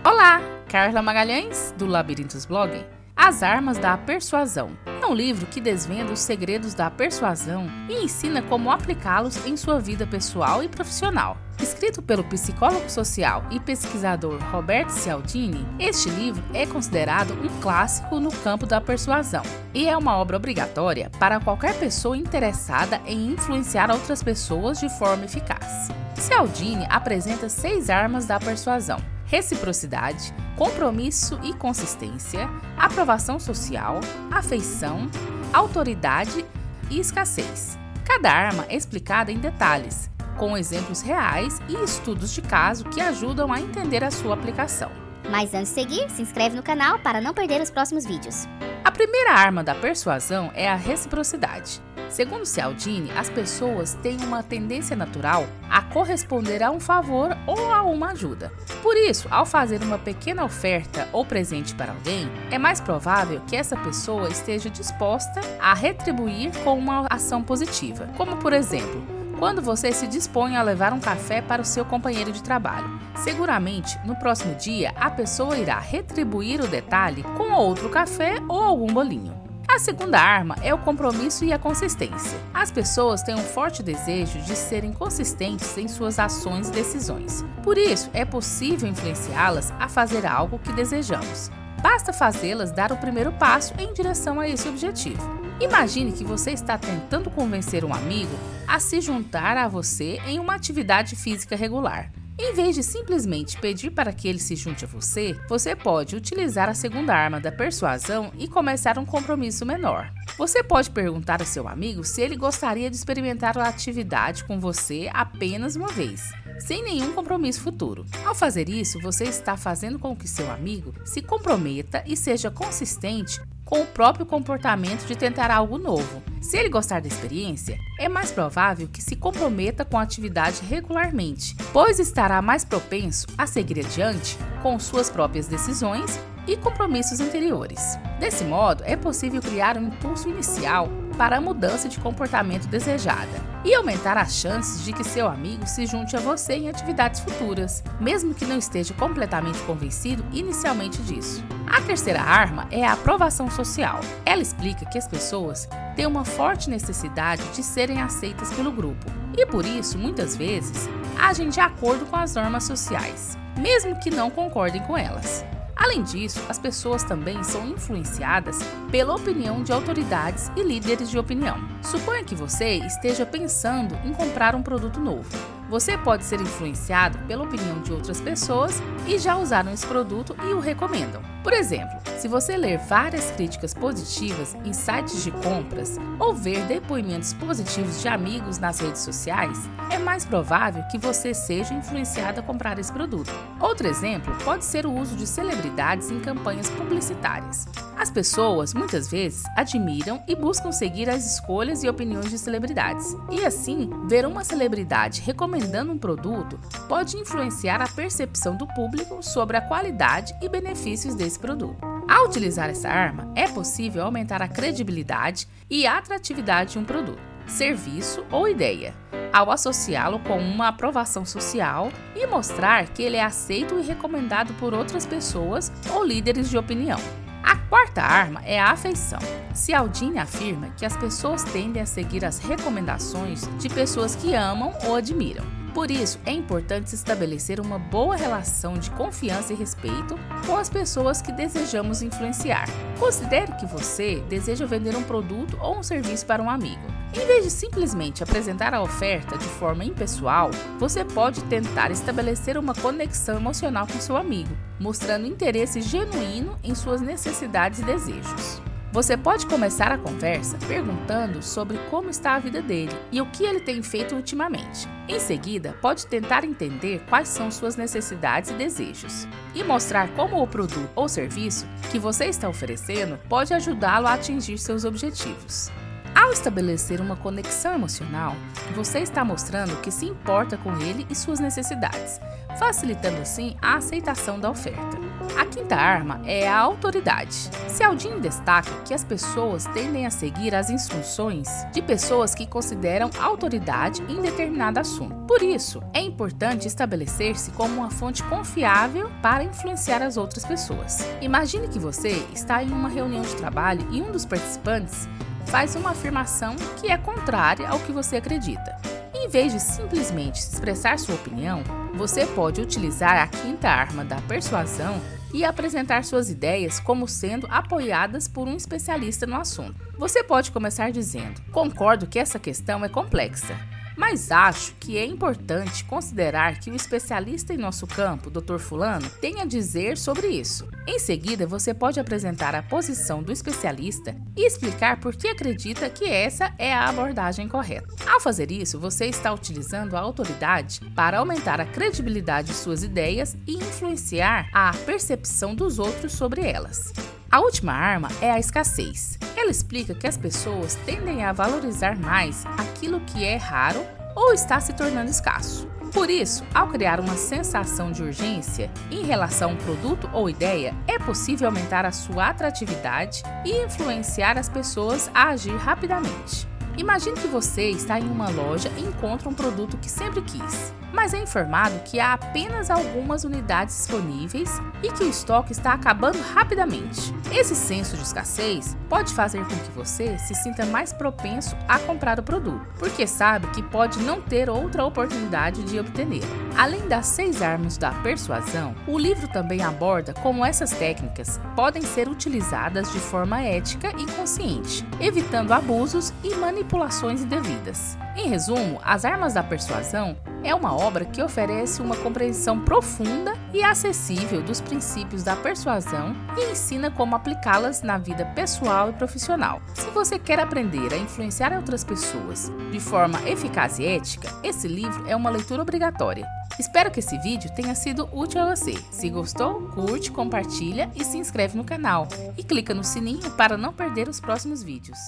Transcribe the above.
Olá, Carla Magalhães, do Labirintos Blog. As Armas da Persuasão é um livro que desvenda os segredos da persuasão e ensina como aplicá-los em sua vida pessoal e profissional. Escrito pelo psicólogo social e pesquisador Roberto Cialdini, este livro é considerado um clássico no campo da persuasão e é uma obra obrigatória para qualquer pessoa interessada em influenciar outras pessoas de forma eficaz. Cialdini apresenta 6 armas da persuasão: reciprocidade, compromisso e consistência, aprovação social, afeição, autoridade e escassez. Cada arma é explicada em detalhes, com exemplos reais e estudos de caso que ajudam a entender a sua aplicação. Mas antes de seguir, se inscreve no canal para não perder os próximos vídeos. A primeira arma da persuasão é a reciprocidade. Segundo Cialdini, as pessoas têm uma tendência natural a corresponder a um favor ou a uma ajuda. Por isso, ao fazer uma pequena oferta ou presente para alguém, é mais provável que essa pessoa esteja disposta a retribuir com uma ação positiva, como por exemplo, quando você se dispõe a levar um café para o seu companheiro de trabalho. Seguramente, no próximo dia, a pessoa irá retribuir o detalhe com outro café ou algum bolinho. A segunda arma é o compromisso e a consistência. As pessoas têm um forte desejo de serem consistentes em suas ações e decisões. Por isso, é possível influenciá-las a fazer algo que desejamos. Basta fazê-las dar o primeiro passo em direção a esse objetivo. Imagine que você está tentando convencer um amigo a se juntar a você em uma atividade física regular. Em vez de simplesmente pedir para que ele se junte a você, você pode utilizar a segunda arma da persuasão e começar um compromisso menor. Você pode perguntar ao seu amigo se ele gostaria de experimentar a atividade com você apenas uma vez, sem nenhum compromisso futuro. Ao fazer isso, você está fazendo com que seu amigo se comprometa e seja consistente com o próprio comportamento de tentar algo novo. Se ele gostar da experiência, é mais provável que se comprometa com a atividade regularmente, pois estará mais propenso a seguir adiante com suas próprias decisões e compromissos anteriores. Desse modo, é possível criar um impulso inicial para a mudança de comportamento desejada e aumentar as chances de que seu amigo se junte a você em atividades futuras, mesmo que não esteja completamente convencido inicialmente disso. A terceira arma é a aprovação social. Ela explica que as pessoas têm uma forte necessidade de serem aceitas pelo grupo e, por isso, muitas vezes, agem de acordo com as normas sociais, mesmo que não concordem com elas. Além disso, as pessoas também são influenciadas pela opinião de autoridades e líderes de opinião. Suponha que você esteja pensando em comprar um produto novo. Você pode ser influenciado pela opinião de outras pessoas e já usaram esse produto e o recomendam. Por exemplo, se você ler várias críticas positivas em sites de compras ou ver depoimentos positivos de amigos nas redes sociais, é mais provável que você seja influenciado a comprar esse produto. Outro exemplo pode ser o uso de celebridades em campanhas publicitárias. As pessoas, muitas vezes, admiram e buscam seguir as escolhas e opiniões de celebridades. E assim, ver uma celebridade recomendando um produto pode influenciar a percepção do público sobre a qualidade e benefícios desse produto. Ao utilizar essa arma, é possível aumentar a credibilidade e a atratividade de um produto, serviço ou ideia, ao associá-lo com uma aprovação social e mostrar que ele é aceito e recomendado por outras pessoas ou líderes de opinião. A quarta arma é a afeição. Cialdini afirma que as pessoas tendem a seguir as recomendações de pessoas que amam ou admiram. Por isso, é importante estabelecer uma boa relação de confiança e respeito com as pessoas que desejamos influenciar. Considere que você deseja vender um produto ou um serviço para um amigo. Em vez de simplesmente apresentar a oferta de forma impessoal, você pode tentar estabelecer uma conexão emocional com seu amigo, mostrando interesse genuíno em suas necessidades e desejos. Você pode começar a conversa perguntando sobre como está a vida dele e o que ele tem feito ultimamente. Em seguida, pode tentar entender quais são suas necessidades e desejos e mostrar como o produto ou serviço que você está oferecendo pode ajudá-lo a atingir seus objetivos. Ao estabelecer uma conexão emocional, você está mostrando que se importa com ele e suas necessidades. facilitando assim a aceitação da oferta. A quinta arma é a autoridade. Cialdini destaca que as pessoas tendem a seguir as instruções de pessoas que consideram autoridade em determinado assunto. Por isso, é importante estabelecer-se como uma fonte confiável para influenciar as outras pessoas. Imagine que você está em uma reunião de trabalho e um dos participantes faz uma afirmação que é contrária ao que você acredita. Em vez de simplesmente expressar sua opinião, você pode utilizar a quinta arma da persuasão e apresentar suas ideias como sendo apoiadas por um especialista no assunto. Você pode começar dizendo: concordo que essa questão é complexa, mas acho que é importante considerar que o especialista em nosso campo, Dr. Fulano, tem a dizer sobre isso. Em seguida, você pode apresentar a posição do especialista e explicar por que acredita que essa é a abordagem correta. Ao fazer isso, você está utilizando a autoridade para aumentar a credibilidade de suas ideias e influenciar a percepção dos outros sobre elas. A última arma é a escassez. Ela explica que as pessoas tendem a valorizar mais aquilo que é raro ou está se tornando escasso. Por isso, ao criar uma sensação de urgência em relação a um produto ou ideia, é possível aumentar a sua atratividade e influenciar as pessoas a agir rapidamente. Imagine que você está em uma loja e encontra um produto que sempre quis, mas é informado que há apenas algumas unidades disponíveis e que o estoque está acabando rapidamente. Esse senso de escassez pode fazer com que você se sinta mais propenso a comprar o produto, porque sabe que pode não ter outra oportunidade de obtê-lo. Além das 6 armas da persuasão, o livro também aborda como essas técnicas podem ser utilizadas de forma ética e consciente, evitando abusos e manipulações indevidas. Em resumo, As Armas da Persuasão é uma obra que oferece uma compreensão profunda e acessível dos princípios da persuasão e ensina como aplicá-las na vida pessoal e profissional. Se você quer aprender a influenciar outras pessoas de forma eficaz e ética, esse livro é uma leitura obrigatória. Espero que esse vídeo tenha sido útil a você. Se gostou, curte, compartilha e se inscreve no canal. E clica no sininho para não perder os próximos vídeos.